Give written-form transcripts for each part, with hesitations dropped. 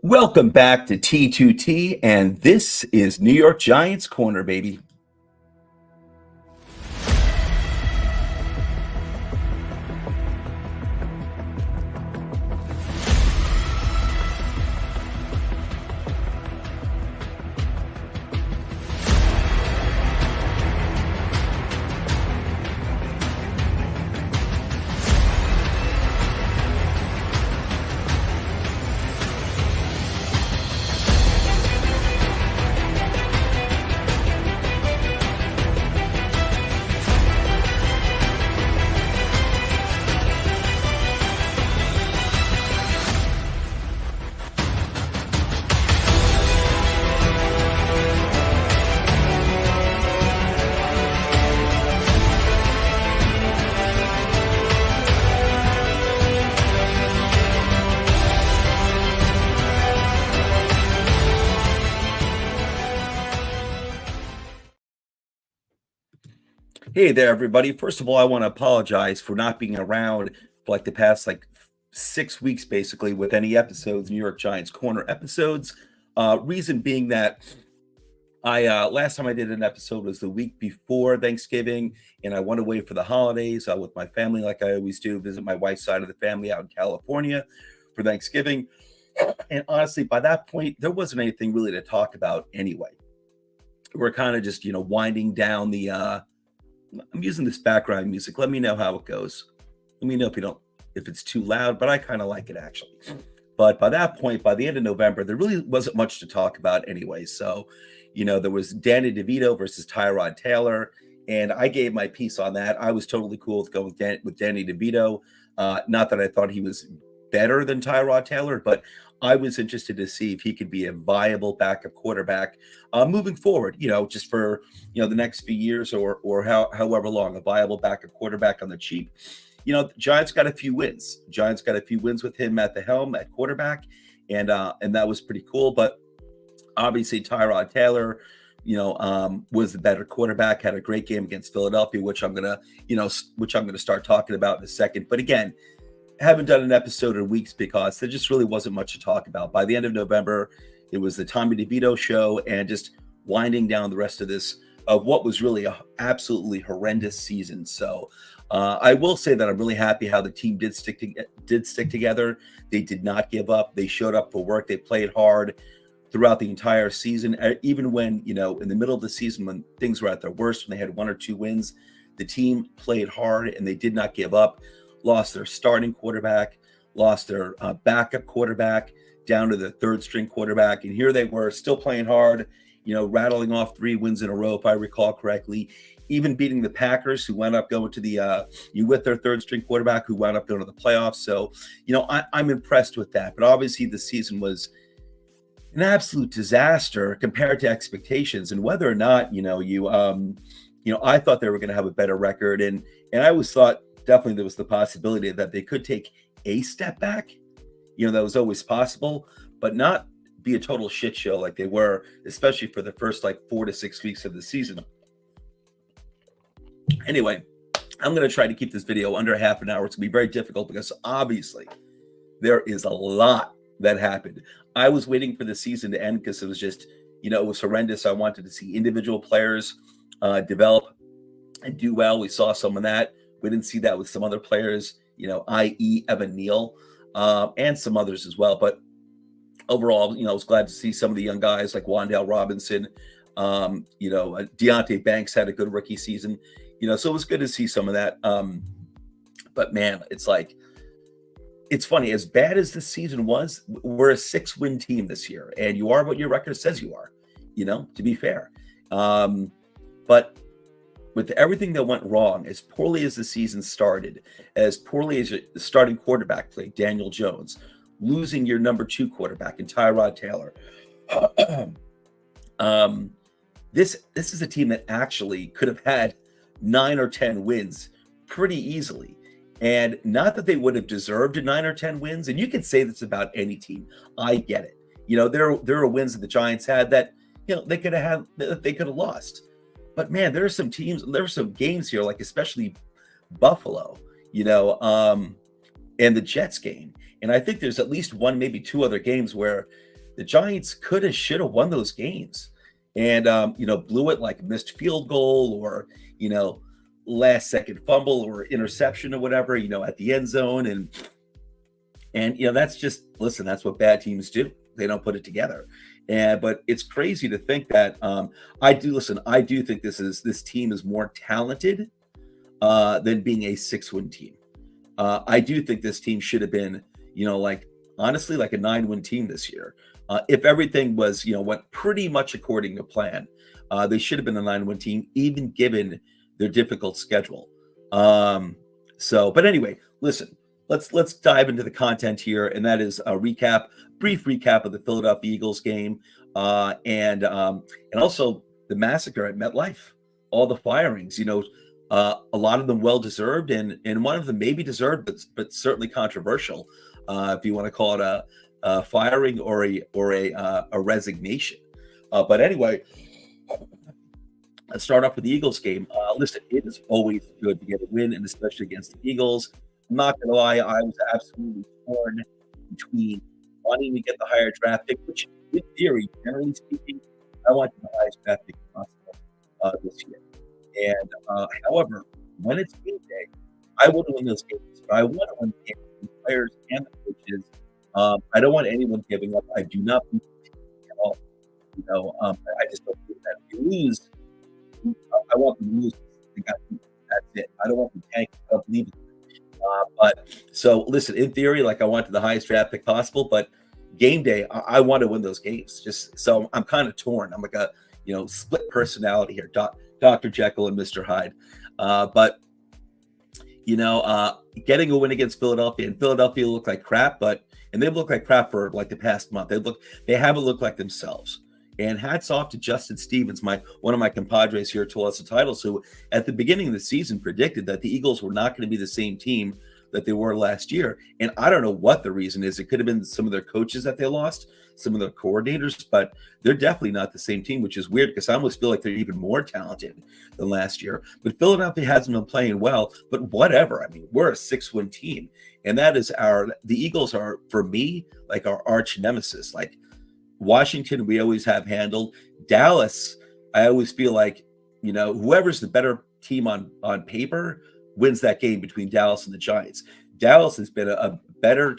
Welcome back to T2T, and this is New York Giants Corner, baby. Hey there, everybody. First of all, I want to apologize for not being around for the past 6 weeks, basically, with any episodes, New York Giants Corner episodes. Reason being that I last time I did an episode was the week before Thanksgiving, and I went away for the holidays with my family, like I always do, visit my wife's side of the family out in California for Thanksgiving. And honestly, by that point, there wasn't anything really to talk about anyway. We're kind of just, winding down the I'm using this background music. Let me know how it goes. Let me know if it's too loud, but I kind of like it actually. But by that point, by the end of November, there really wasn't much to talk about anyway. So, there was Danny DeVito versus Tyrod Taylor, and I gave my piece on that. I was totally cool with going with Danny DeVito. Not that I thought he was better than Tyrod Taylor, but I was interested to see if he could be a viable backup quarterback moving forward, just for, the next few years or however long, a viable backup quarterback on the cheap. The Giants got a few wins. Giants got a few wins with him at the helm at quarterback, and that was pretty cool. But obviously Tyrod Taylor, was the better quarterback, had a great game against Philadelphia, which I'm gonna start talking about in a second. But again, haven't done an episode in weeks because there just really wasn't much to talk about. By the end of November, it was the Tommy DeVito show and just winding down the rest of this of what was really a absolutely horrendous season. So I will say that I'm really happy how the team did stick together. They did not give up. They showed up for work. They played hard throughout the entire season, even when, in the middle of the season when things were at their worst, when they had 1 or 2 wins, the team played hard and they did not give up. Lost their starting quarterback, lost their backup quarterback, down to the third string quarterback. And here they were still playing hard, rattling off 3 wins in a row, if I recall correctly, even beating the Packers, who wound up going to the with their third string quarterback, who wound up going to the playoffs. So, I'm impressed with that. But obviously the season was an absolute disaster compared to expectations. And whether or not, I thought they were going to have a better record. And I always thought, definitely there was the possibility that they could take a step back. That was always possible, but not be a total shit show like they were, especially for the first 4 to 6 weeks of the season. Anyway, I'm going to try to keep this video under half an hour. It's going to be very difficult because obviously there is a lot that happened. I was waiting for the season to end because it was just, it was horrendous. I wanted to see individual players develop and do well. We saw some of that. We didn't see that with some other players, i.e. Evan Neal, and some others as well. But overall, I was glad to see some of the young guys like Wan'Dale Robinson. Deontay Banks had a good rookie season, so it was good to see some of that. But man, it's funny. As bad as this season was, we're a 6-win team this year, and you are what your record says you are, to be fair. But with everything that went wrong, as poorly as the season started, as poorly as the starting quarterback played, Daniel Jones, losing your number 2 quarterback in Tyrod Taylor, this is a team that actually could have had 9 or 10 wins pretty easily. And not that they would have deserved 9 or 10 wins. And you can say this about any team. I get it. There are wins that the Giants had that, they could have lost. But man, there are some games here, especially Buffalo, and the Jets game. And I think there's at least one, maybe 2 other games where the Giants could have, should have won those games, and blew it like a missed field goal or last second fumble or interception or whatever, at the end zone, and that's just, listen, that's what bad teams do. They don't put it together. And but it's crazy to think that I do think this team is more talented than being a 6-win team. I do think this team should have been, like, honestly, like a 9-win team this year. If everything was, went pretty much according to plan, they should have been a 9-win team, even given their difficult schedule. But anyway, listen, let's dive into the content here, and that is a brief recap of the Philadelphia Eagles game, and also the massacre at MetLife, all the firings. A lot of them well deserved, and one of them maybe deserved, but certainly controversial, if you want to call it a firing or a resignation. But anyway, let's start off with the Eagles game. Listen, it is always good to get a win, and especially against the Eagles. I'm not going to lie, I was absolutely torn between wanting to get the higher draft pick, which in theory, generally speaking, I want the highest draft pick possible this year. And however, when it's game day, I want to win those games. But I want to win the games with the players and the coaches. I don't want anyone giving up. I do not believe in it at all. I just don't believe that. If you lose, I want them to lose. That's it. I don't want them to tank. I don't believe in it. But so listen, in theory, like, I wanted the highest draft pick possible, but game day, I want to win those games. Just so I'm kind of torn. I'm like a split personality here, Dr. Jekyll and Mr. Hyde. But getting a win against Philadelphia, and Philadelphia looked like crap, and they've looked like crap for like the past month. They haven't looked like themselves. And hats off to Justin Stevens, one of my compadres here, told us the titles, who at the beginning of the season predicted that the Eagles were not going to be the same team that they were last year. And I don't know what the reason is. It could have been some of their coaches that they lost, some of their coordinators, but they're definitely not the same team, which is weird because I almost feel like they're even more talented than last year. But Philadelphia hasn't been playing well, but whatever. I mean, we're a 6-win team, and the Eagles are, for me, like our arch nemesis. Like, Washington, we always have handled. Dallas, I always feel like, whoever's the better team on paper wins that game between Dallas and the Giants. Dallas has been a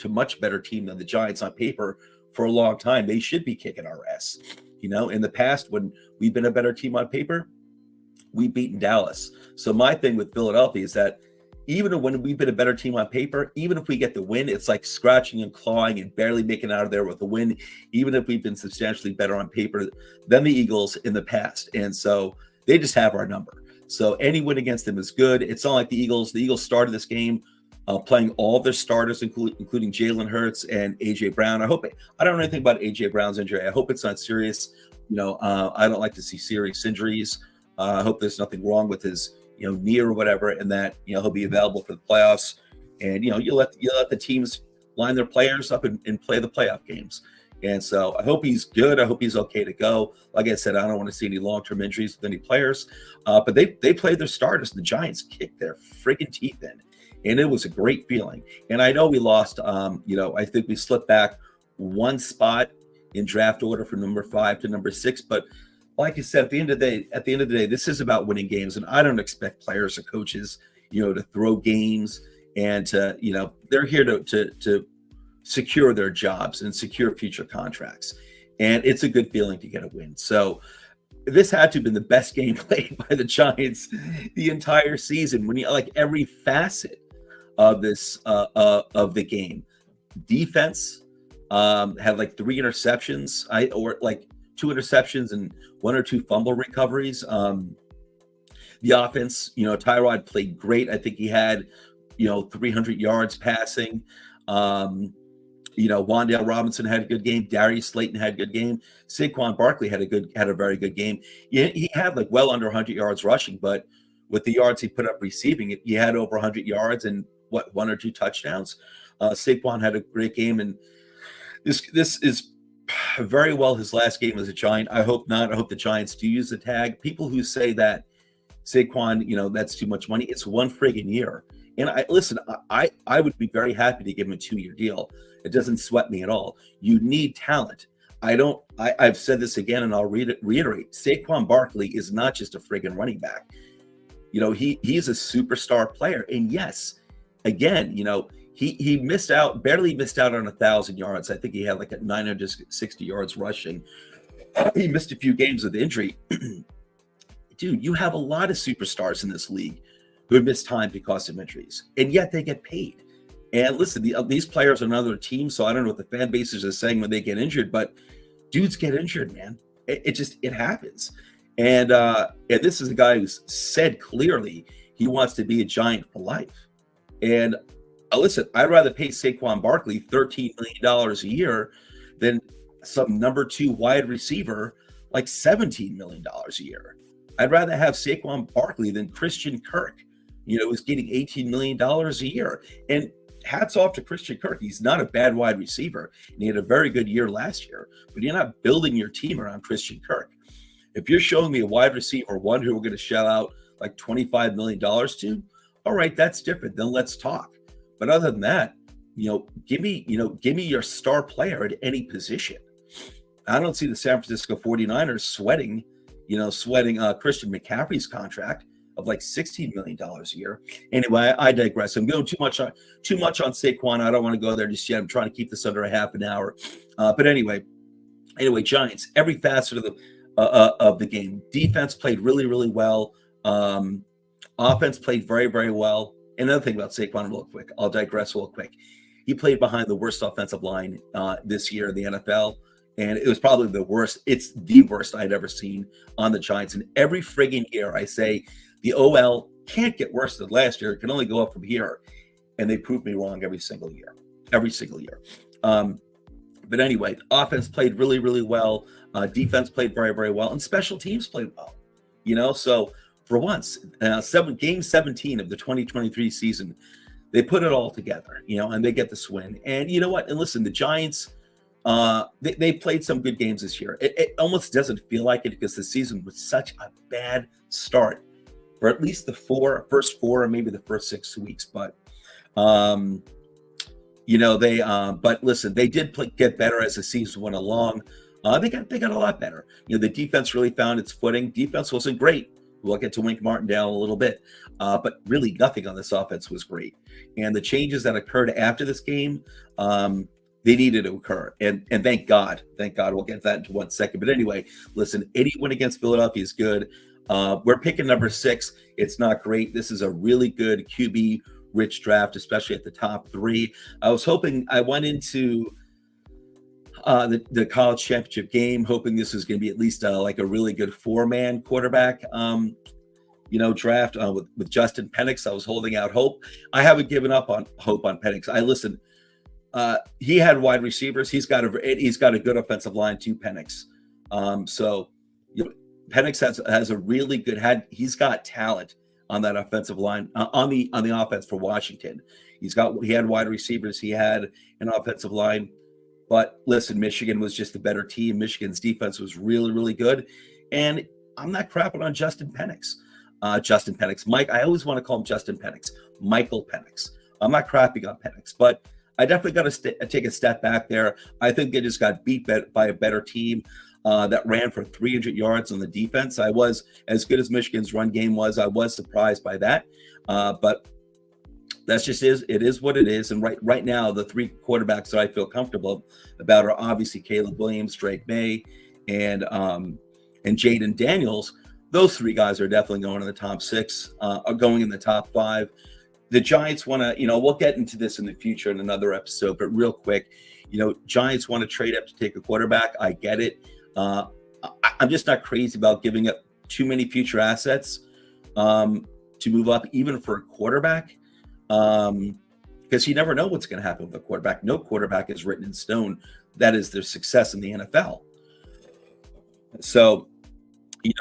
much better team than the Giants on paper for a long time. They should be kicking our ass. In the past, when we've been a better team on paper, we've beaten Dallas. So my thing with Philadelphia is that even when we've been a better team on paper, even if we get the win, it's like scratching and clawing and barely making out of there with the win, even if we've been substantially better on paper than the Eagles in the past. And so they just have our number. So any win against them is good. It's not like the Eagles. The Eagles started this game playing all of their starters, including Jalen Hurts and A.J. Brown. I don't know anything about A.J. Brown's injury. I hope it's not serious. I don't like to see serious injuries. I hope there's nothing wrong with his knee or whatever, and that he'll be available for the playoffs. And you let the teams line their players up and play the playoff games. And so I hope he's good. I hope he's okay to go. Like I said, I don't want to see any long-term injuries with any players. But they played their starters. The Giants kicked their freaking teeth in, and it was a great feeling. And I know we lost. I think we slipped back one spot in draft order from number 5 to number 6, but like I said, at the end of the day, this is about winning games, and I don't expect players or coaches, to throw games and to, they're here to secure their jobs and secure future contracts. And it's a good feeling to get a win. So this had to have been the best game played by the Giants the entire season. When like every facet of this of the game, defense had like 3 interceptions, or like 2 interceptions and 1 or 2 fumble recoveries. The offense, Tyrod played great. I think he had, 300 yards passing. Wan'Dale Robinson had a good game. Darius Slayton had a good game. Saquon Barkley had a very good game. He had like well under 100 yards rushing, but with the yards he put up receiving, he had over 100 yards and 1 or 2 touchdowns. Saquon had a great game, and this is very well his last game as a Giant. I hope not. I hope the Giants do use the tag. People who say that Saquon, that's too much money. It's 1 friggin' year. And I would be very happy to give him a 2-year deal. It doesn't sweat me at all. You need talent. I've said this again, and I'll reiterate. Saquon Barkley is not just a friggin' running back. He's a superstar player. And yes, again, he barely missed out on 1,000 yards. I think he had like a 960 yards rushing. He missed a few games with injury. Dude, you have a lot of superstars in this league who have missed time because of injuries, and yet they get paid. And listen, these players are another team, so I don't know what the fan bases are saying when they get injured, but dudes get injured, man. It happens. And this is a guy who's said clearly he wants to be a Giant for life. And listen, I'd rather pay Saquon Barkley $13 million a year than some number 2 wide receiver like $17 million a year. I'd rather have Saquon Barkley than Christian Kirk, who's getting $18 million a year. And hats off to Christian Kirk. He's not a bad wide receiver, and he had a very good year last year, but you're not building your team around Christian Kirk. If you're showing me a wide receiver one who we're going to shell out like $25 million to, all right, that's different. Then let's talk. But other than that, give me your star player at any position. I don't see the San Francisco 49ers sweating Christian McCaffrey's contract of like $16 million a year. Anyway, I digress. I'm going too much on Saquon. I don't want to go there just yet. I'm trying to keep this under a half an hour. But anyway, Giants, every facet of the game. Defense played really, really well. Offense played very, very well. Another thing about Saquon real quick. I'll digress real quick. He played behind the worst offensive line this year in the NFL. And it was probably the worst. It's the worst I'd ever seen on the Giants. And every friggin' year I say the OL can't get worse than last year. It can only go up from here. And they proved me wrong every single year. But anyway, offense played really, really well. Defense played very, very well. And special teams played well. So for once, game 17 of the 2023 season, they put it all together, and they get this win. And you know what? And listen, the Giants, they played some good games this year. It almost doesn't feel like it because the season was such a bad start for at least the first four, or maybe the first 6 weeks. But, but listen, they did get better as the season went along. They got a lot better. The defense really found its footing. Defense wasn't great. We'll get to Wink Martindale a little bit, but really nothing on this offense was great. And the changes that occurred after this game, they needed to occur. And thank God. We'll get that into 1 second. But anyway, listen, 80 win against Philadelphia is good. We're picking number 6. It's not great. This is a really good QB rich draft, especially at the top 3. I was hoping I went into the college championship game, hoping this was going to be at least like a really good 4-man quarterback, draft with Justin Penix. I was holding out hope. I haven't given up on hope on Penix. He had wide receivers. He's got a good offensive line too, Penix. Penix has a really good he's got talent on that offensive line, on the offense for Washington. He had wide receivers. He had an offensive line. But listen, Michigan was just a better team. Michigan's defense was really, really good. And I'm not crapping on Justin Penix. Mike, I always want to call him Justin Penix. Michael Penix. I'm not crapping on Penix, but I definitely got to take a step back there. I think they just got beat by a better team that ran for 300 yards on the defense. I was, as good as Michigan's run game was, I was surprised by that. But that's just it is what it is. And right now, the 3 quarterbacks that I feel comfortable about are obviously Caleb Williams, Drake May, and Jaden Daniels. Those 3 guys are definitely going in the top 6, are going in the top 5. The Giants want to, we'll get into this in the future in another episode, but real quick, Giants want to trade up to take a quarterback. I get it. I'm just not crazy about giving up too many future assets to move up, even for a quarterback. Because you never know what's going to happen with a quarterback. No quarterback is written in stone. That is their success in the NFL. So,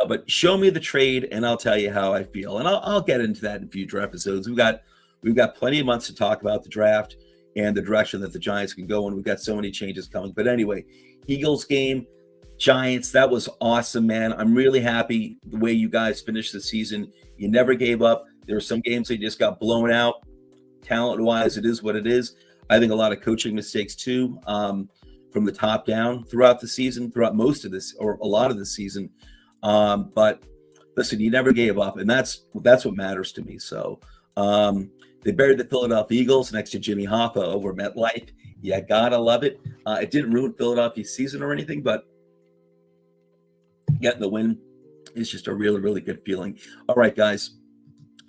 but show me the trade and I'll tell you how I feel. And I'll get into that in future episodes. We've got plenty of months to talk about the draft and the direction that the Giants can go. And we've got so many changes coming. But anyway, Eagles game, Giants, that was awesome, man. I'm really happy the way you guys finished the season. You never gave up. There were some games they just got blown out. Talent-wise, it is what it is. I think a lot of coaching mistakes too from from the top down throughout the season, throughout most of this or a lot of the season. But listen, you never gave up, and that's what matters to me. So they buried the Philadelphia Eagles next to Jimmy Hoffa over MetLife. You gotta love it. It didn't ruin Philadelphia's season or anything, but getting the win is just a really, really good feeling. All right, guys,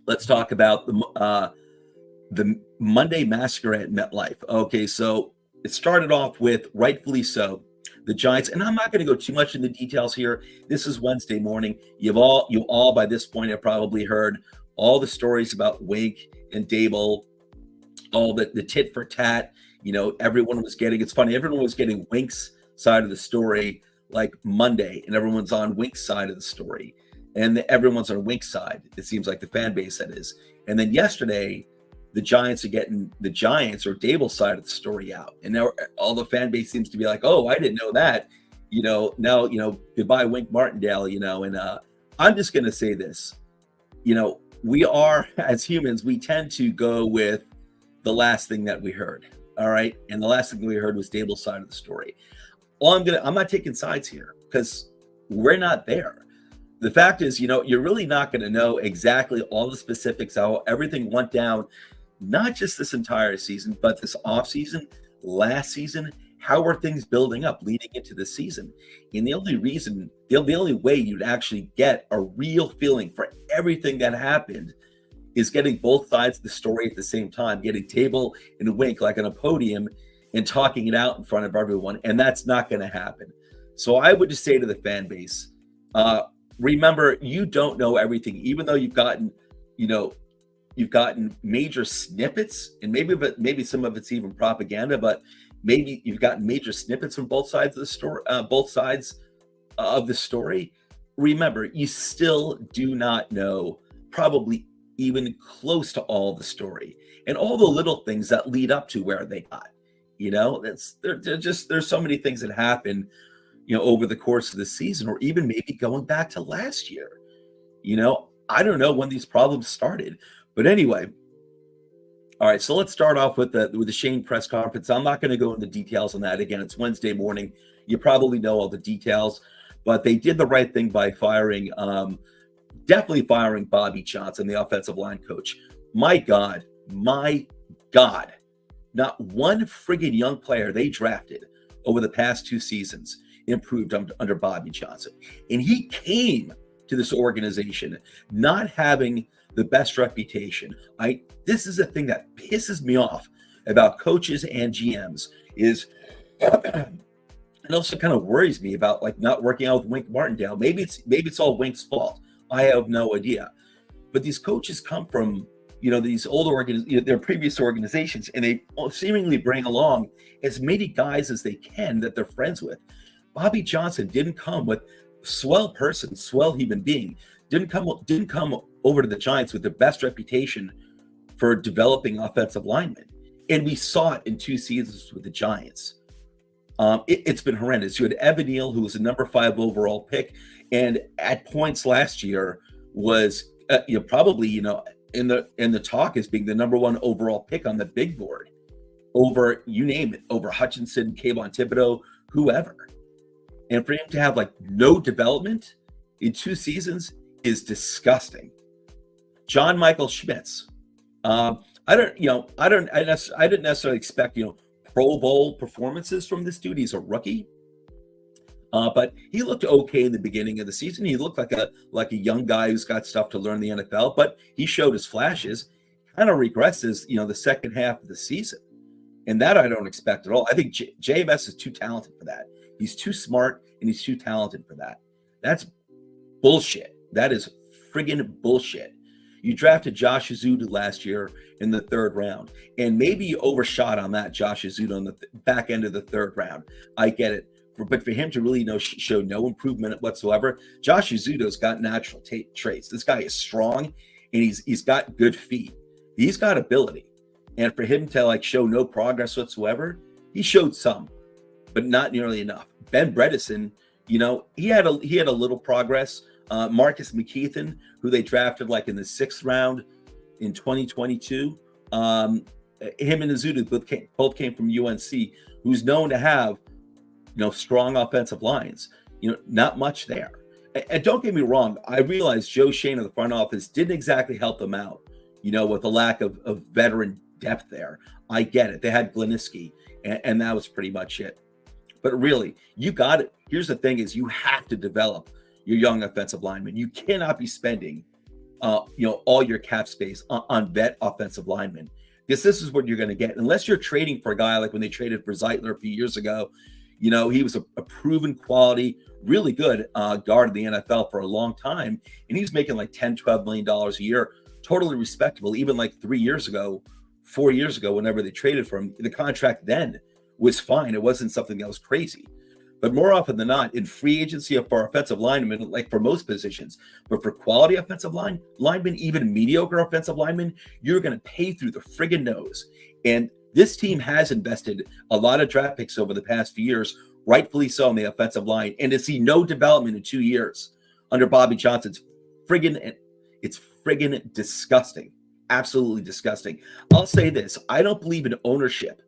let's talk about the Monday Massacre at MetLife. Okay, so it started off with, rightfully so, the Giants, and I'm not going to go too much into details here. This is Wednesday morning. You all by this point have probably heard all the stories about Wink and Dable, all the tit for tat. Everyone was getting. It's funny. Everyone was getting Wink's side of the story like Monday, and everyone's on Wink's side of the story, and everyone's on Wink's side. It seems like the fan base that is. And then yesterday, the Giants are getting the Giants or Dable's side of the story out. And now all the fan base seems to be like, oh, I didn't know that. Now, goodbye, Wink Martindale, and I'm just going to say this. We are, as humans, we tend to go with the last thing that we heard. All right. And the last thing we heard was Dable's side of the story. I'm not taking sides here because we're not there. The fact is, you're really not going to know exactly all the specifics, how everything went down, not just this entire season, but this off season, last season. How are things building up leading into the season? And the only way you'd actually get a real feeling for everything that happened is getting both sides of the story at the same time, getting Table and Wink like on a podium and talking it out in front of everyone. And that's not going to happen. So I would just say to the fan base, remember, you don't know everything, even though you've gotten major snippets, and maybe some of it's even propaganda, but maybe you've gotten major snippets from both sides of the story, Remember, you still do not know probably even close to all the story and all the little things that lead up to where they got. There's so many things that happen, over the course of the season, or even maybe going back to last year. I don't know when these problems started, but anyway. All right, so let's start off with the Shane press conference. I'm not going to go into details on that. Again, it's Wednesday morning. You probably know all the details, but they did the right thing by definitely firing Bobby Johnson, the offensive line coach. My God, not one friggin' young player they drafted over the past 2 seasons improved under Bobby Johnson. And he came to this organization not having the best reputation. This is the thing that pisses me off about coaches and GMs is, and also kind of worries me about not working out with Wink Martindale. Maybe it's all Wink's fault. I have no idea. But these coaches come from these old their previous organizations, and they seemingly bring along as many guys as they can that they're friends with. Bobby Johnson didn't come with swell human being. Didn't come over to the Giants with the best reputation for developing offensive linemen, and we saw it in 2 seasons with the Giants. It's been horrendous. You had Evan Neal, who was a number 5 overall pick, and at points last year was probably in the talk as being the number 1 overall pick on the big board over, you name it, over Hutchinson, Kayvon Thibodeau, whoever. And for him to have no development in 2 seasons is disgusting. John Michael Schmitz. I didn't necessarily expect Pro Bowl performances from this dude. He's a rookie, but he looked okay in the beginning of the season. He looked like a young guy who's got stuff to learn the NFL, but he showed his flashes. Kind of regresses, the second half of the season, and that I don't expect at all. I think JMS is too talented for that. He's too smart and he's too talented for that. That's bullshit. That is friggin' bullshit. You drafted Josh Azudu last year in the 3rd round, and maybe you overshot on that, Josh Azudu, on the back end of the 3rd round. I get it. But for him to really show no improvement whatsoever, Josh Azudu's got natural traits. This guy is strong, and he's got good feet. He's got ability. And for him to show no progress whatsoever, he showed some, but not nearly enough. Ben Bredesen, he had a little progress. Marcus McKeithen, who they drafted in the 6th round in 2022, him and Azudu both came from UNC, who's known to have strong offensive lines. Not much there. And don't get me wrong, I realize Joe Shane in the front office didn't exactly help them out, with the lack of veteran depth there. I get it. They had Gleniski, and that was pretty much it. But really, you got it. Here's the thing is you have to develop your young offensive linemen. You cannot be spending, all your cap space on vet offensive linemen. Because this is what you're going to get. Unless you're trading for a guy like when they traded for Zeitler a few years ago, he was a proven quality, really good guard in the NFL for a long time. And he was making like $10, $12 million a year. Totally respectable. Even like 4 years ago, whenever they traded for him, the contract then was fine. It wasn't something that was crazy. But more often than not, in free agency for offensive linemen, like for most positions, but for quality offensive linemen, even mediocre offensive linemen, you're going to pay through the friggin' nose. And this team has invested a lot of draft picks over the past few years, rightfully so, on the offensive line. And to see no development in 2 years under Bobby Johnson, it's friggin' disgusting. Absolutely disgusting. I'll say this. I don't believe in ownership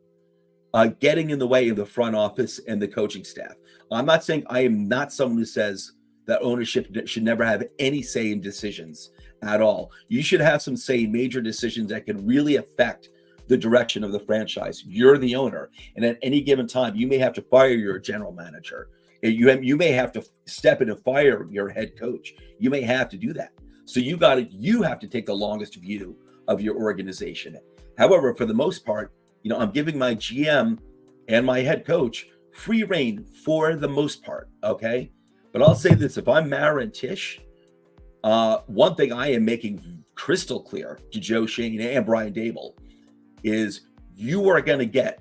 getting in the way of the front office and the coaching staff. I'm not saying I am not someone who says that ownership should never have any say in decisions at all. You should have some say in major decisions that can really affect the direction of the franchise. You're the owner. And at any given time, you may have to fire your general manager. You may have to step in and fire your head coach. You may have to do that. So you have to take the longest view of your organization. However, for the most part, I'm giving my GM and my head coach free reign for the most part, okay? But I'll say this, if I'm Mara and Tish, one thing I am making crystal clear to Joe Shane and Brian Dable is you are going to get,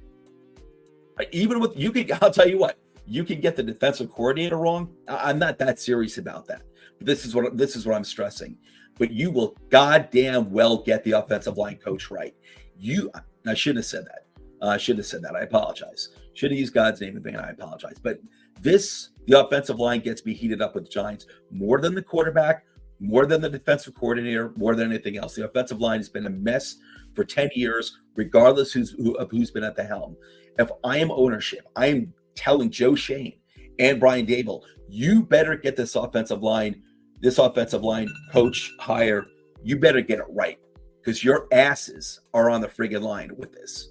I'll tell you what, you can get the defensive coordinator wrong. I'm not that serious about that. But this is what I'm stressing. But you will goddamn well get the offensive line coach right. I shouldn't have said that. I apologize. Should have used God's name in vain. I apologize. But the offensive line gets me heated up with the Giants more than the quarterback, more than the defensive coordinator, more than anything else. The offensive line has been a mess for 10 years, regardless of who's been at the helm. If I am ownership, I am telling Joe Shane and Brian Dable, you better get this offensive line coach hire. You better get it right, because your asses are on the friggin' line with this.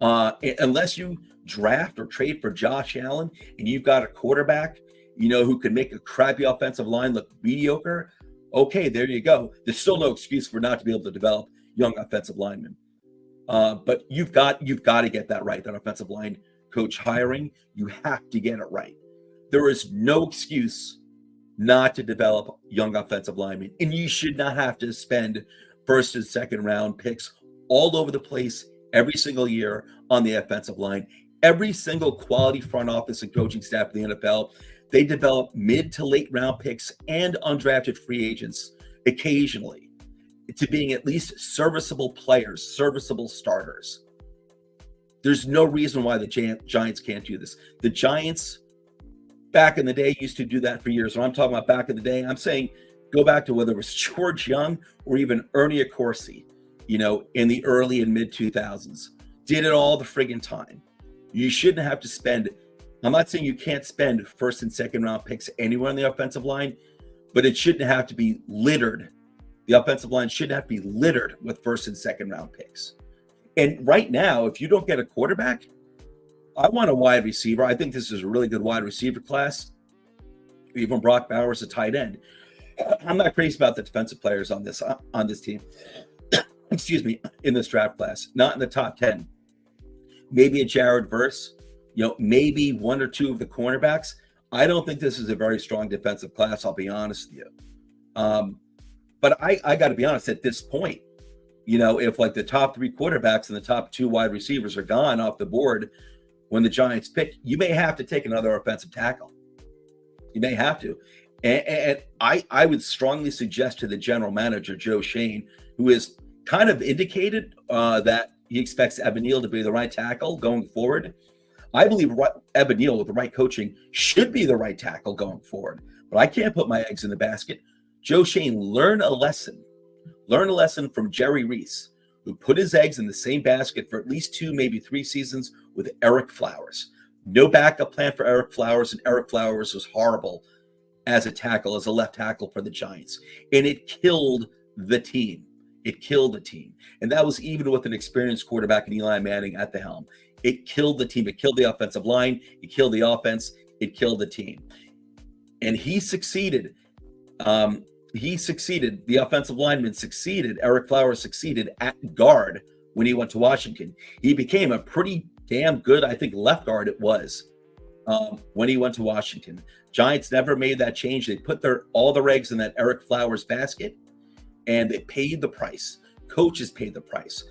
Unless you draft or trade for Josh Allen and you've got a quarterback, who can make a crappy offensive line look mediocre, okay, there you go. There's still no excuse for not to be able to develop young offensive linemen. But you've got to get that right. That offensive line coach hiring, you have to get it right. There is no excuse not to develop young offensive linemen, and you should not have to spend first and second round picks all over the place every single year on the offensive line. Every single quality front office and coaching staff in the NFL, they develop mid to late round picks and undrafted free agents occasionally to being at least serviceable players, serviceable starters. There's no reason why the Giants can't do this. The Giants back in the day used to do that for years. When I'm talking about back in the day, I'm saying go back to whether it was George Young or even Ernie Accorsi, in the early and mid 2000s. Did it all the friggin' time. You shouldn't have to spend, I'm not saying you can't spend first and second round picks anywhere on the offensive line, but it shouldn't have to be littered. The offensive line shouldn't have to be littered with first and second round picks. And right now, if you don't get a quarterback, I want a wide receiver. I think this is a really good wide receiver class. Even Brock Bowers, a tight end. I'm not crazy about the defensive players on this team. Excuse me, in this draft class. Not in the top 10. Maybe a Jared Verse, maybe one or two of the cornerbacks. I don't think this is a very strong defensive class, I'll be honest with you. But I got to be honest, at this point, if like the top three quarterbacks and the top two wide receivers are gone off the board when the Giants pick, you may have to take another offensive tackle. You may have to. And I would strongly suggest to the general manager, Joe Shane, who has kind of indicated that he expects Evan Neal to be the right tackle going forward. I believe Evan Neal, with the right coaching, should be the right tackle going forward. But I can't put my eggs in the basket. Joe Shane, learn a lesson. Learn a lesson from Jerry Reese, who put his eggs in the same basket for at least 2, maybe 3 seasons with Eric Flowers. No backup plan for Eric Flowers, and Eric Flowers was horrible as a tackle, as a left tackle for the Giants. And it killed the team. It killed the team. And that was even with an experienced quarterback in Eli Manning at the helm. It killed the team. It killed the offensive line. It killed the offense. It killed the team. And he succeeded. The offensive lineman succeeded. Eric Flowers succeeded at guard when he went to Washington. He became a pretty damn good, I think, left guard it was when he went to Washington. Giants never made that change. They put all their eggs in that Eric Flowers basket, and they paid the price. Coaches paid the price.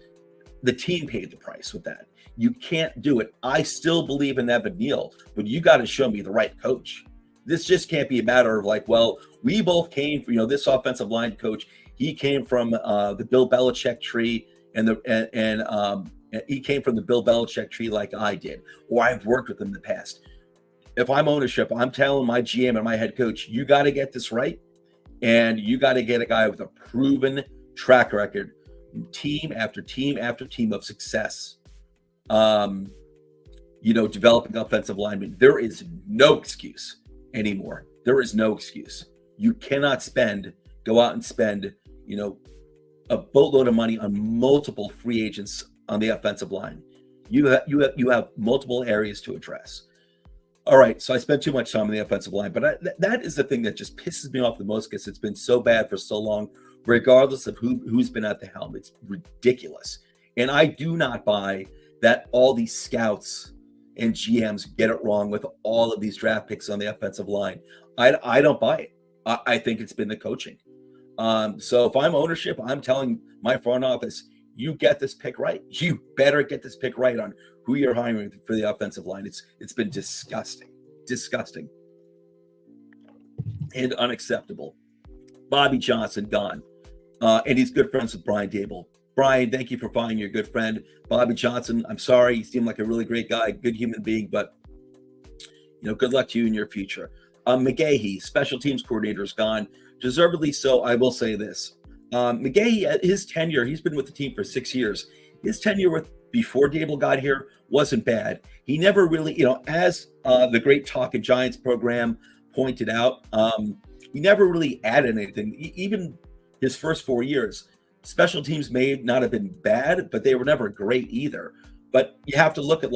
The team paid the price with that. You can't do it. I still believe in Evan Neal, but you got to show me the right coach. This just can't be a matter of like, well, we both came from, this offensive line coach, he came from the Bill Belichick tree, and he came from the Bill Belichick tree like I did, or I've worked with him in the past. If I'm ownership, I'm telling my GM and my head coach, you got to get this right, and you got to get a guy with a proven track record, team after team after team of success. Developing offensive linemen. There is no excuse anymore. There is no excuse. You cannot go out and spend, a boatload of money on multiple free agents on the offensive line. You have multiple areas to address. All right, so I spent too much time on the offensive line, but that is the thing that just pisses me off the most, because it's been so bad for so long, regardless of who's been at the helm. It's ridiculous. And I do not buy that all these scouts and GMs get it wrong with all of these draft picks on the offensive line. I don't buy it. I think it's been the coaching. So if I'm ownership, I'm telling my front office, you get this pick right. You better get this pick right on who you're hiring for the offensive line. It's been disgusting, and unacceptable. Bobby Johnson gone, and he's good friends with Brian Dable. Brian, thank you for finding your good friend. Bobby Johnson, I'm sorry. He seemed like a really great guy, good human being, but good luck to you in your future. McGahee, special teams coordinator, is gone. Deservedly so, I will say this. McGahee, his tenure, he's been with the team for 6 years. His tenure before Dable got here wasn't bad. He never really, as the Great Talking Giants program pointed out, he never really added anything. Even his first 4 years, special teams may not have been bad, but they were never great either. But you have to look at,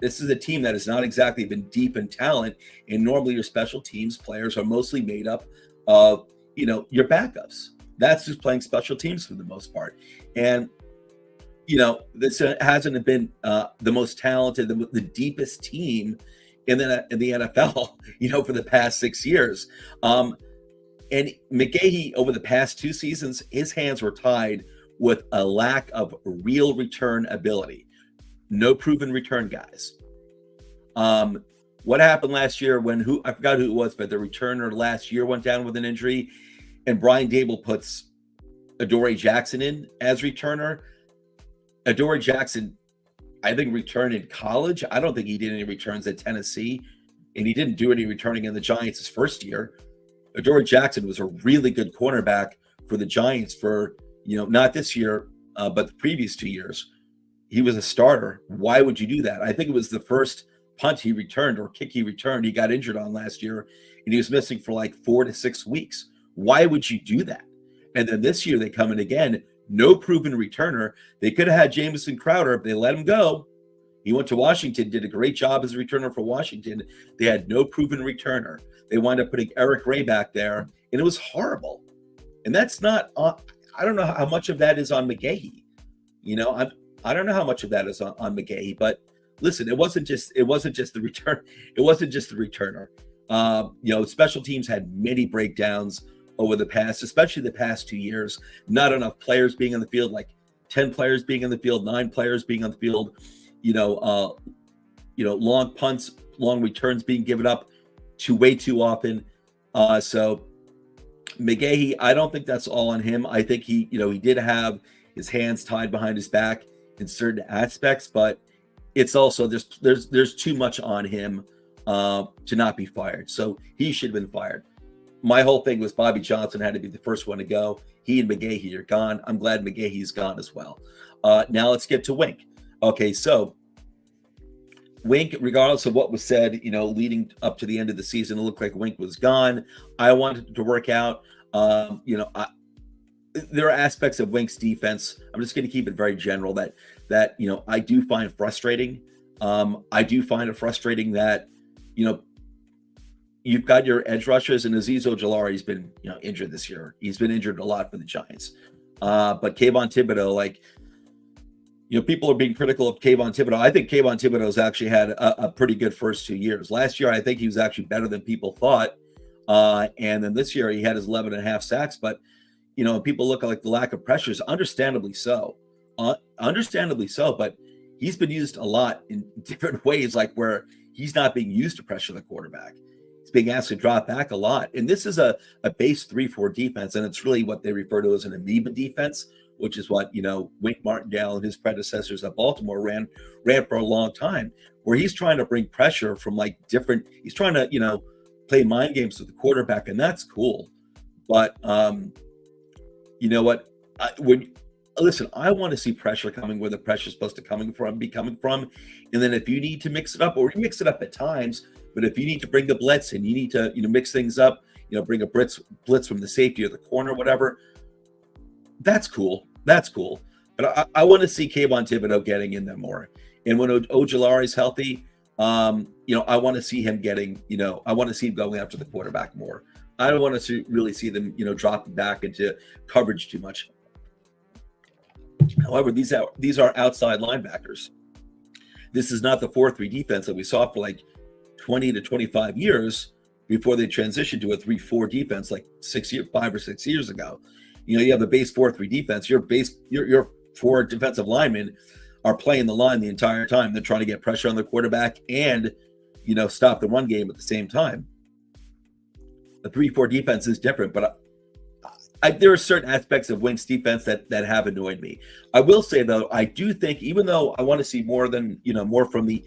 this is a team that has not exactly been deep in talent, and normally your special teams players are mostly made up of, your backups. That's who's playing special teams for the most part. And, this hasn't been the most talented, the deepest team in the NFL, for the past 6 years. And McGahee, over the past 2 seasons, his hands were tied with a lack of real return ability. No proven return guys. What happened last year I forgot who it was, but the returner last year went down with an injury, and Brian Dable puts Adoree Jackson in as returner. Adoree Jackson, I think, returned in college. I don't think he did any returns at Tennessee, and he didn't do any returning in the Giants' first year. Adoree Jackson was a really good cornerback for the Giants for, not this year, but the previous 2 years. He was a starter. Why would you do that? I think it was the first punt he returned or kick he returned. He got injured on last year, and he was missing for 4 to 6 weeks. Why would you do that? And then this year they come in again, no proven returner. They could have had Jamison Crowder, but they let him go. He went to Washington, did a great job as a returner for Washington. They had no proven returner. They wound up putting Eric Ray back there, and it was horrible. And that's not, I don't know how much of that is on McGahee. I don't know how much of that is on McGahee, but listen, it wasn't just the return. It wasn't just the returner. Special teams had many breakdowns over the past, especially the past 2 years. Not enough players being on the field, 10 players being on the field, 9 players being on the field. Long punts, long returns being given up way too often. So McGahee, I don't think that's all on him. I think he did have his hands tied behind his back in certain aspects, but it's also there's too much on him to not be fired. So he should have been fired. My whole thing was Bobby Johnson had to be the first one to go. He and McGahee are gone. I'm glad McGahee's gone as well. Now let's get to Wink. Okay, so Wink, regardless of what was said, leading up to the end of the season, it looked like Wink was gone. I wanted it to work out. There are aspects of Wink's defense. I'm just going to keep it very general that I do find frustrating. I do find it frustrating that you've got your edge rushers, and Azeez Ojulari's been injured this year. He's been injured a lot for the Giants. But Kayvon Thibodeau, people are being critical of Kayvon Thibodeau. I think Kayvon Thibodeau's actually had a pretty good first 2 years. Last year, I think he was actually better than people thought. And then this year, he had his 11 and a half sacks. But, people look at the lack of pressures, understandably so. But he's been used a lot in different ways, where he's not being used to pressure the quarterback. He's being asked to drop back a lot. And this is a base 3-4 defense, and it's really what they refer to as an amoeba defense, which is what, Wink Martindale and his predecessors at Baltimore ran for a long time, where he's trying to bring pressure from he's trying to, play mind games with the quarterback, and that's cool. But you know what? I want to see pressure coming where the pressure is supposed to be coming from. And then if you need to mix it up, or you mix it up at times, but if you need to bring the blitz and you need to, mix things up, bring a blitz from the safety or the corner, whatever, that's cool. But I want to see Kayvon Thibodeau getting in there more. And when Ojulari's healthy, I want to see him I want to see him going after the quarterback more. I don't want to really see them, dropping back into coverage too much. However, these are outside linebackers. This is not the 4-3 defense that we saw for 20 to 25 years before they transitioned to a 3-4 defense 5 or 6 years ago. You have the base 4-3 defense. Your 4 defensive linemen are playing the line the entire time. They're trying to get pressure on the quarterback and, stop the run game at the same time. The 3-4 defense is different, but there are certain aspects of Wink's defense that have annoyed me. I will say though, I do think, even though I want to see more from the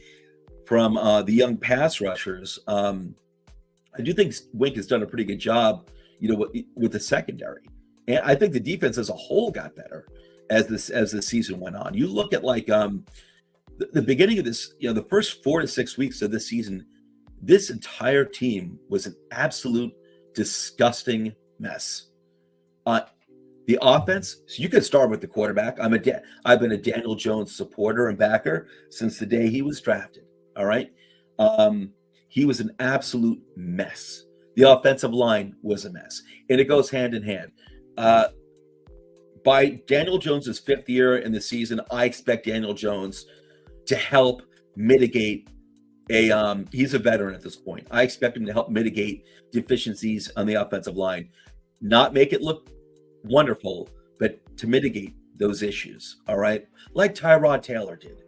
young pass rushers, I do think Wink has done a pretty good job, with the secondary, and I think the defense as a whole got better as the season went on. You look at the beginning of this, the first 4 to 6 weeks of this season, this entire team was an absolute disgusting mess. The offense, so you could start with the quarterback. I've been a Daniel Jones supporter and backer since the day he was drafted. All right. He was an absolute mess. The offensive line was a mess, and it goes hand in hand. By Daniel Jones's 5th year in the season, I expect Daniel Jones to help mitigate he's a veteran at this point. I expect him to help mitigate deficiencies on the offensive line, not make it look wonderful, but to mitigate those issues. All right. Like Tyrod Taylor did.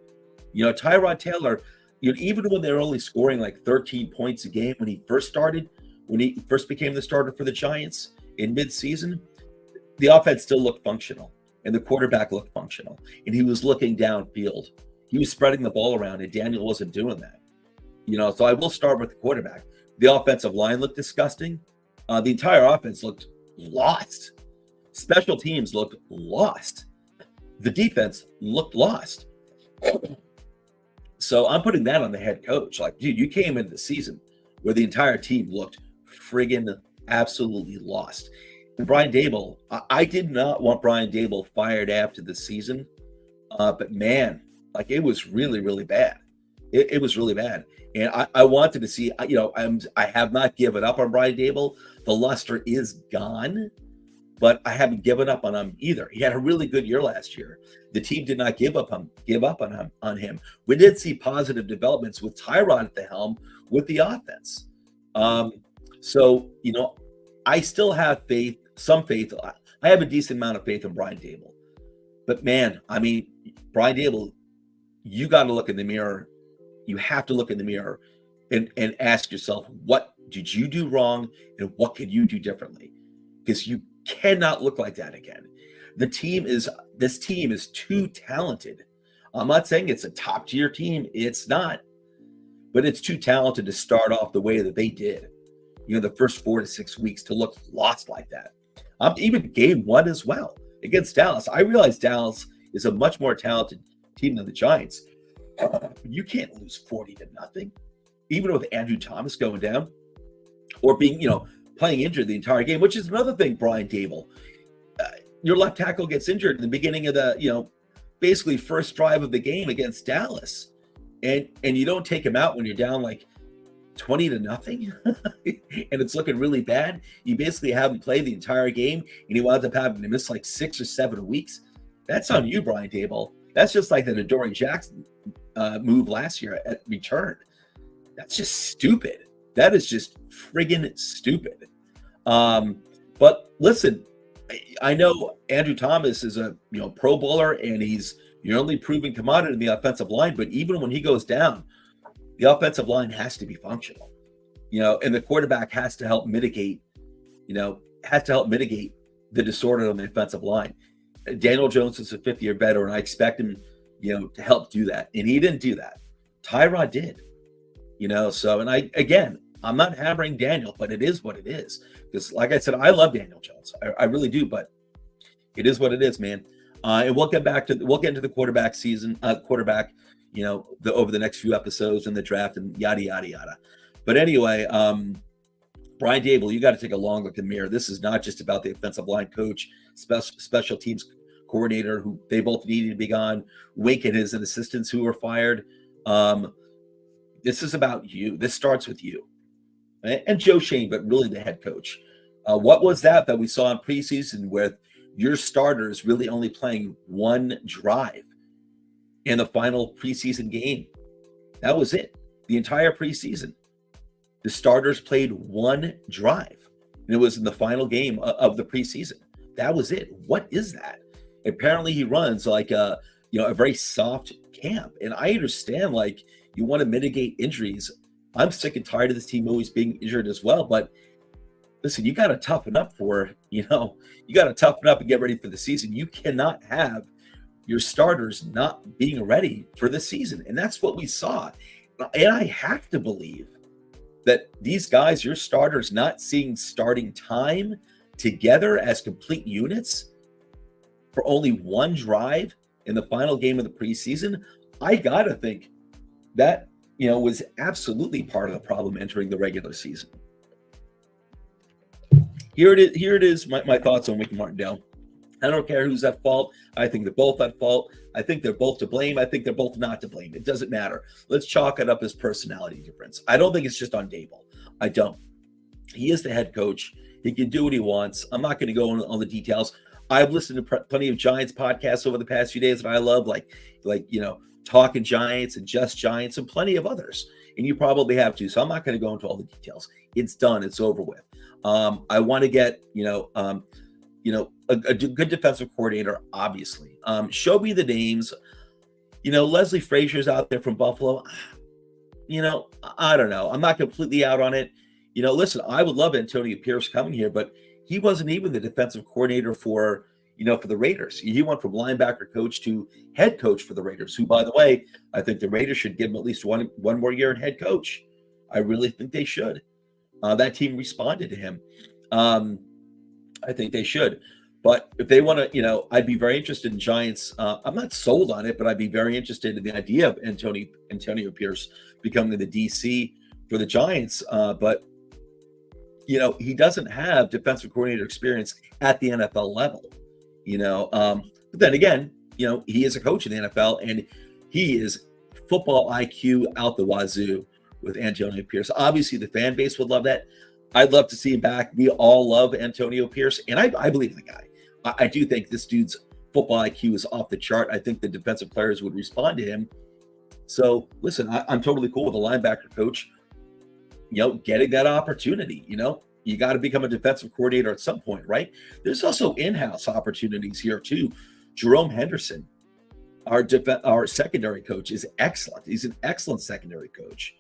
Tyrod Taylor, even when they were only scoring 13 points a game when he first became the starter for the Giants in mid-season, the offense still looked functional and the quarterback looked functional, and he was looking downfield. He was spreading the ball around, and Daniel wasn't doing that. So I will start with the quarterback. The offensive line looked disgusting. The entire offense looked lost. Special teams looked lost. The defense looked lost. So I'm putting that on the head coach. Dude, you came into the season where the entire team looked friggin' absolutely lost. And Brian Daboll, I did not want Brian Daboll fired after the season. But man, it was really, really bad. It was really bad. And I wanted to see, I have not given up on Brian Daboll. The luster is gone, but I haven't given up on him either. He had a really good year last year. The team did not give up on him. We did see positive developments with Tyrod at the helm with the offense. So, I still have some faith. I have a decent amount of faith in Brian Daboll. But man, Brian Daboll, you got to look in the mirror. You have to look in the mirror and ask yourself, what did you do wrong and what can you do differently? Because you cannot look like that again. This team is too talented. I'm not saying it's a top tier team. It's not, but it's too talented to start off the way that they did. The first 4 to 6 weeks to look lost like that. Even game 1 as well against Dallas. I realize Dallas is a much more talented team than the Giants. You can't lose 40-0, even with Andrew Thomas going down or being, playing injured the entire game, which is another thing, Brian Dable. Your left tackle gets injured in the beginning of the, basically first drive of the game against Dallas. And you don't take him out when you're down like 20-0 and it's looking really bad. You basically haven't played the entire game and he winds up having to miss like 6 or 7 weeks. That's on you, Brian Dable. That's just like the Adoree Jackson move last year at return. That's just stupid. That is just friggin' stupid. But listen, I know Andrew Thomas is a Pro Bowler and he's your only proven commodity in the offensive line, but even when he goes down, the offensive line has to be functional, and the quarterback has to help mitigate, the disorder on the offensive line. Daniel Jones is a fifth-year veteran. I expect him, to help do that, and he didn't do that. Tyrod did, So, and I'm not hammering Daniel, but it is what it is. Because, like I said, I love Daniel Jones, I really do, but it is what it is, man. And we'll get into the quarterback season, over the next few episodes in the draft and yada yada yada. But anyway, Brian Dable, you got to take a long look in the mirror. This is not just about the offensive line coach, special teams coordinator, who they both needed to be gone, Wink and his assistants who were fired. This is about you. This starts with you and Joe Shane, but really the head coach. What was that we saw in preseason with your starters really only playing one drive in the final preseason game? That was it. The entire preseason, the starters played one drive, and it was in the final game of the preseason. That was it. What is that? Apparently, he runs like a very soft camp, and I understand you want to mitigate injuries. I'm sick and tired of this team always being injured as well, but listen, you got to toughen up you got to toughen up and get ready for the season. You cannot have your starters not being ready for the season. And that's what we saw. And I have to believe that these guys, your starters, not seeing starting time together as complete units for only one drive in the final game of the preseason, I got to think that, was absolutely part of the problem entering the regular season. Here it is. My thoughts on Wink Martindale. I don't care who's at fault. I think they're both at fault. I think they're both to blame. I think they're both not to blame. It doesn't matter. Let's chalk it up as personality difference. I don't think it's just on Dable. I don't. He is the head coach. He can do what he wants. I'm not going to go on all the details. I've listened to plenty of Giants podcasts over the past few days that I love, like Talking Giants and Just Giants and plenty of others. And you probably have too. So I'm not going to go into all the details. It's done. It's over with. I want to get, a good defensive coordinator, obviously. Show me the names. Leslie Frazier's out there from Buffalo. I don't know. I'm not completely out on it. Listen, I would love Antonio Pierce coming here, but he wasn't even the defensive coordinator for the Raiders. He went from linebacker coach to head coach for the Raiders, who, by the way, I think the Raiders should give him at least one more year in head coach. I really think they should. That team responded to him. I think they should. But if they want to, I'd be very interested in Giants. I'm not sold on it, but I'd be very interested in the idea of Antonio Pierce becoming the DC for the Giants. But he doesn't have defensive coordinator experience at the NFL level. But then again, he is a coach in the NFL, and he is football IQ out the wazoo with Antonio Pierce. Obviously, the fan base would love that. I'd love to see him back. We all love Antonio Pierce, and I believe in the guy. I do think this dude's football IQ is off the chart. I think the defensive players would respond to him. So, listen, I'm totally cool with a linebacker coach, getting that opportunity. You got to become a defensive coordinator at some point, right? There's also in-house opportunities here, too. Jerome Henderson, our secondary coach, is excellent. He's an excellent secondary coach.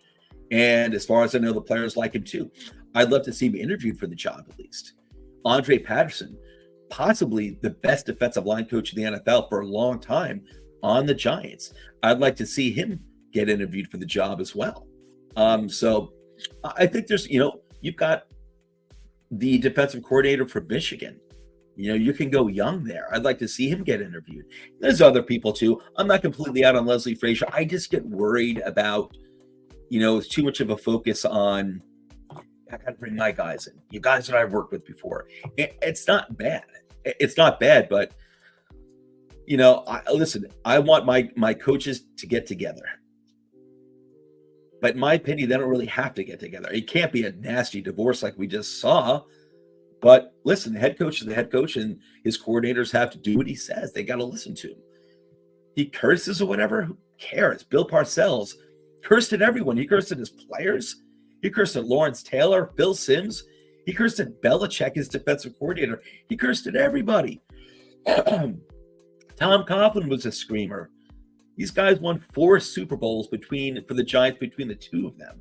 And as far as I know, the players like him, too. I'd love to see him interviewed for the job, at least. Andre Patterson, possibly the best defensive line coach in the NFL for a long time on the Giants. I'd like to see him get interviewed for the job as well. So I think there's, you've got the defensive coordinator for Michigan, You can go young there. I'd like to see him get interviewed. There's other people too. I'm not completely out on Leslie Frazier. I just get worried about, it's too much of a focus on, I got to bring my guys in. You guys that I've worked with before. It's not bad. It's not bad, but listen, I want my coaches to get together. But in my opinion, they don't really have to get together. It can't be a nasty divorce like we just saw. But listen, the head coach is the head coach, and his coordinators have to do what he says. They got to listen to him. He curses or whatever. Who cares? Bill Parcells cursed at everyone. He cursed at his players. He cursed at Lawrence Taylor, Bill Sims. He cursed at Belichick, his defensive coordinator. He cursed at everybody. Tom Coughlin was a screamer. These guys won 4 Super Bowls for the Giants between the two of them.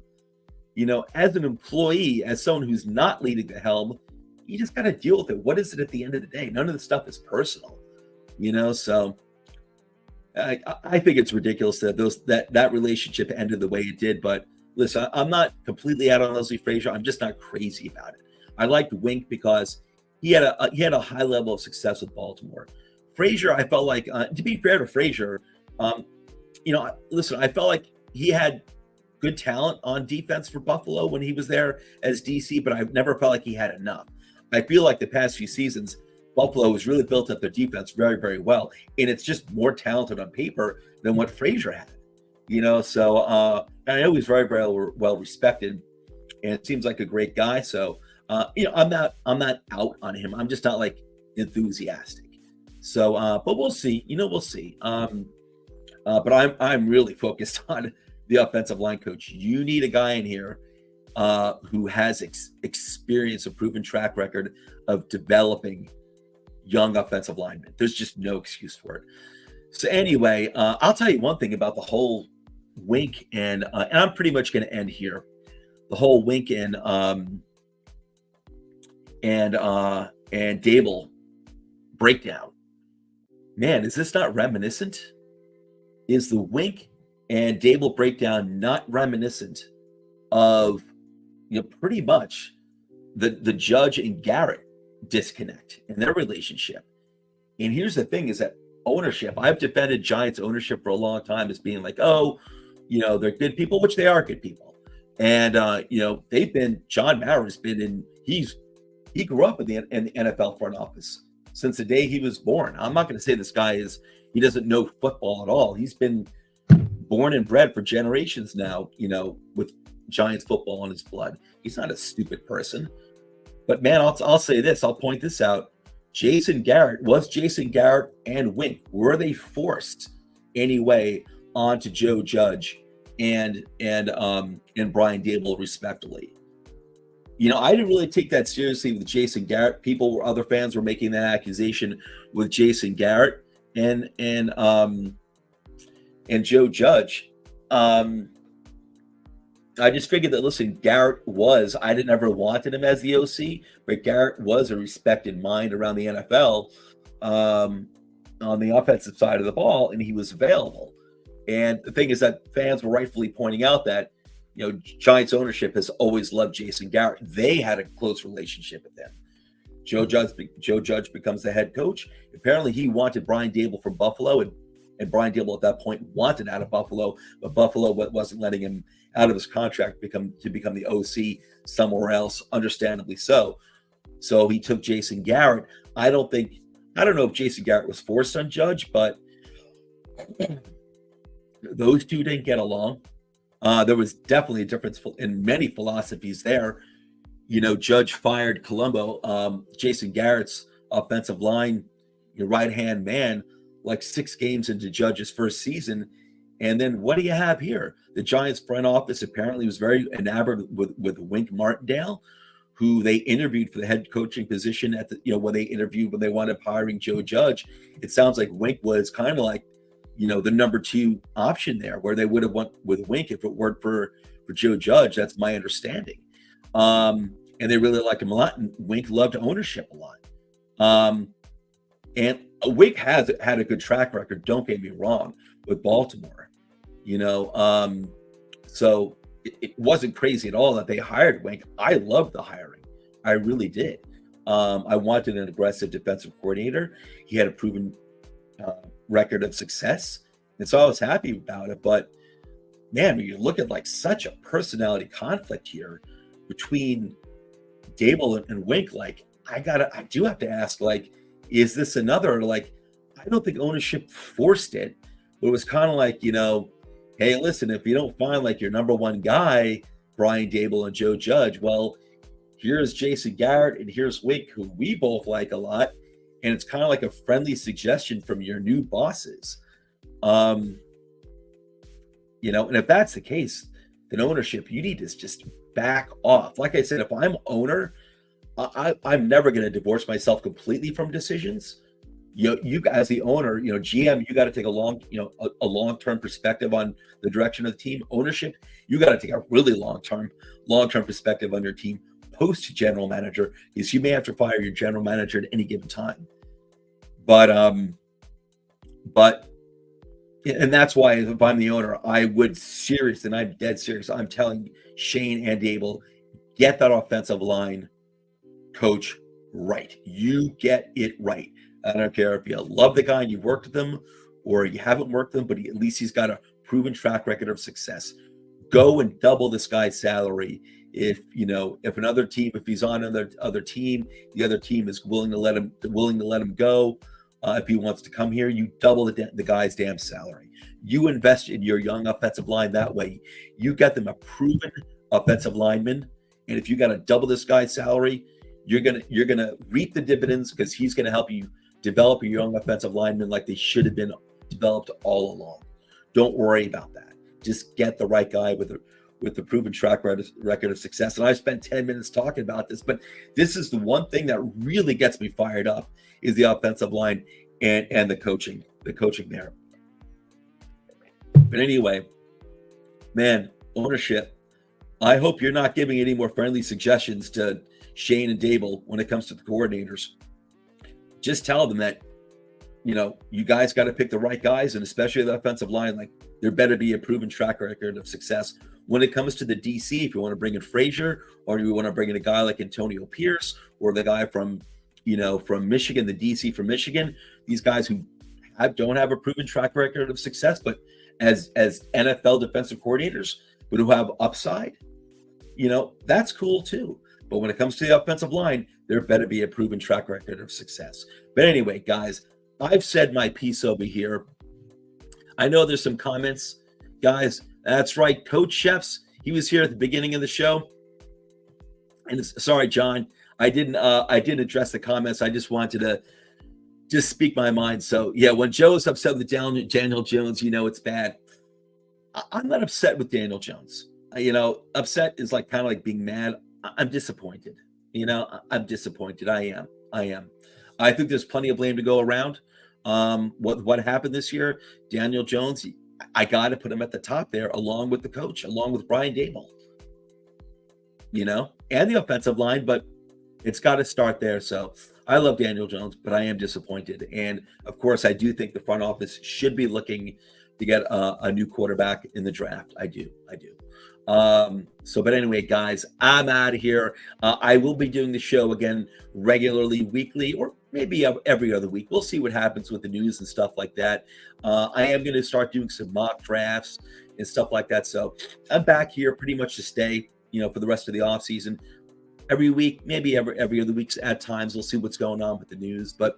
As an employee, as someone who's not leading the helm, you just got to deal with it. What is it at the end of the day? None of the stuff is personal, so I think it's ridiculous that that relationship ended the way it did. But listen, I'm not completely out on Leslie Frazier. I'm just not crazy about it. I liked Wink because he had a high level of success with Baltimore. Frazier, I felt like, to be fair to Frazier, listen, I felt like he had good talent on defense for Buffalo when he was there as DC, but I never felt like he had enough. I feel like the past few seasons, Buffalo has really built up their defense very, very well, and it's just more talented on paper than what Frazier had. So I know he's very, very well respected, and it seems like a great guy. So I'm not out on him. I'm just not like enthusiastic. So, but we'll see. We'll see. But I'm really focused on the offensive line coach. You need a guy in here who has experience, a proven track record of developing young offensive linemen. There's just no excuse for it. So anyway, I'll tell you one thing about the whole Wink and I'm pretty much going to end here. The whole Wink and Dable breakdown. Man, is this not reminiscent? Is the Wink and Dable breakdown not reminiscent of pretty much the Judge and Garrett disconnect in their relationship? And here's the thing is that ownership, I've defended Giants ownership for a long time as being like, they're good people, which they are good people. And, they've been, John Mara's been he grew up in the NFL front office since the day he was born. I'm not going to say this guy he doesn't know football at all. He's been born and bred for generations now, with Giants football in his blood. He's not a stupid person. But man, I'll say this. I'll point this out. Jason Garrett and Wink, were they forced anyway onto Joe Judge and Brian Dable respectively? I didn't really take that seriously with Jason Garrett. Other fans were making that accusation with Jason Garrett and Joe Judge. I just figured that, listen, I didn't ever wanted him as the OC, but Garrett was a respected mind around the NFL on the offensive side of the ball, and he was available. And the thing is that fans were rightfully pointing out that, Giants ownership has always loved Jason Garrett. They had a close relationship with him. Joe Judge becomes the head coach. Apparently he wanted Brian Dable from Buffalo, and Brian Dable at that point wanted out of Buffalo, but Buffalo wasn't letting him out of his contract to become the OC somewhere else, understandably so. So he took Jason Garrett. I don't know if Jason Garrett was forced on Judge, but those two didn't get along. There was definitely a difference in many philosophies there. Judge fired Colombo, Jason Garrett's offensive line, right-hand man, like 6 games into Judge's first season. And then what do you have here? The Giants front office apparently was very enamored with Wink Martindale, who they interviewed for the head coaching position when they wound up hiring Joe Judge. It sounds like Wink was kind of like, the number 2 option there, where they would have went with Wink if it weren't for Joe Judge. That's my understanding. And they really liked him a lot, and Wink loved ownership a lot. And Wink has had a good track record, don't get me wrong, with Baltimore. So it wasn't crazy at all that they hired Wink. I loved the hiring. I really did. I wanted an aggressive defensive coordinator. He had a proven record of success, and so I was happy about it. But man, when you look at like such a personality conflict here between Dable and Wink, like I do have to ask, like, is this another like? I don't think ownership forced it, but it was kind of like, hey, listen, if you don't find like your number one guy, Brian Dable and Joe Judge, well, here's Jason Garrett and here's Wink, who we both like a lot, and it's kind of like a friendly suggestion from your new bosses. And if that's the case, then ownership, you need to just back off. Like I said, if I'm owner, I'm never going to divorce myself completely from decisions. You as the owner, GM, you got to take a long-term perspective on the direction of the team. Ownership, you got to take a really long-term perspective on your team. Post general manager, because you may have to fire your general manager at any given time. But and that's why if I'm the owner, I would serious, and I'm dead serious. I'm telling Shane and Dable, get that offensive line coach right. You get it right. I don't care if you love the guy and you've worked with him or you haven't worked with him, but at least he's got a proven track record of success. Go and double this guy's salary. If another team, if he's on another team, the other team is willing to let him go. If he wants to come here, you double the guy's damn salary. You invest in your young offensive line that way. You get them a proven offensive lineman, and if you got to double this guy's salary, you're gonna reap the dividends because he's gonna help you develop your young offensive linemen like they should have been developed all along. Don't worry about that. Just get the right guy with the proven track record of success. And I spent 10 minutes talking about this, but this is the one thing that really gets me fired up is the offensive line and the coaching there. But anyway, man, ownership, I hope you're not giving any more friendly suggestions to Shane and Dable when it comes to the coordinators. Just tell them that, you guys got to pick the right guys, and especially the offensive line, like there better be a proven track record of success. When it comes to the DC, if you want to bring in Frazier, or you want to bring in a guy like Antonio Pierce, or the guy from Michigan, the DC from Michigan, these guys who don't have a proven track record of success, but as NFL defensive coordinators, but who have upside, that's cool too. But when it comes to the offensive line, there better be a proven track record of success. But anyway, guys, I've said my piece over here. I know there's some comments, guys. That's right, Coach Chefs. He was here at the beginning of the show. And sorry, John, I didn't address the comments. I just wanted to just speak my mind. So yeah, when Joe's upset with Daniel Jones, it's bad. I'm not upset with Daniel Jones. Upset is kind of like being mad. I'm disappointed. I'm disappointed. I am. I think there's plenty of blame to go around. What happened this year, Daniel Jones, I got to put him at the top there, along with the coach, along with Brian Dable, and the offensive line, but it's got to start there. So I love Daniel Jones, but I am disappointed. And of course, I do think the front office should be looking to get a new quarterback in the draft. I do. But anyway, guys, I'm out of here. I will be doing the show again regularly, weekly, or maybe every other week. We'll see what happens with the news and stuff like that. I am going to start doing some mock drafts and stuff like that. So I'm back here pretty much to stay, for the rest of the off season. Every week, maybe every other week at times. We'll see what's going on with the news. But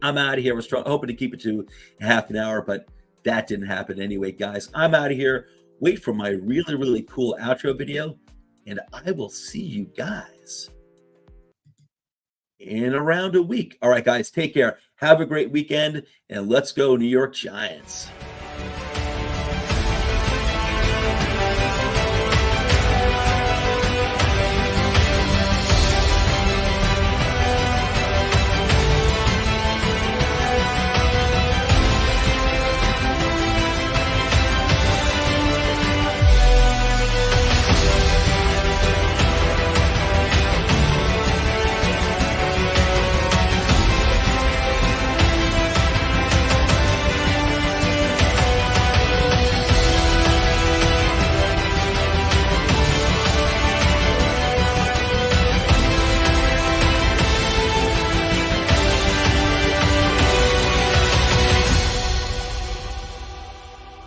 I'm out of here. We're hoping to keep it to half an hour, but that didn't happen anyway, guys. I'm out of here. Wait for my really, really cool outro video, and I will see you guys in around a week. All right, guys, take care. Have a great weekend, and let's go New York Giants.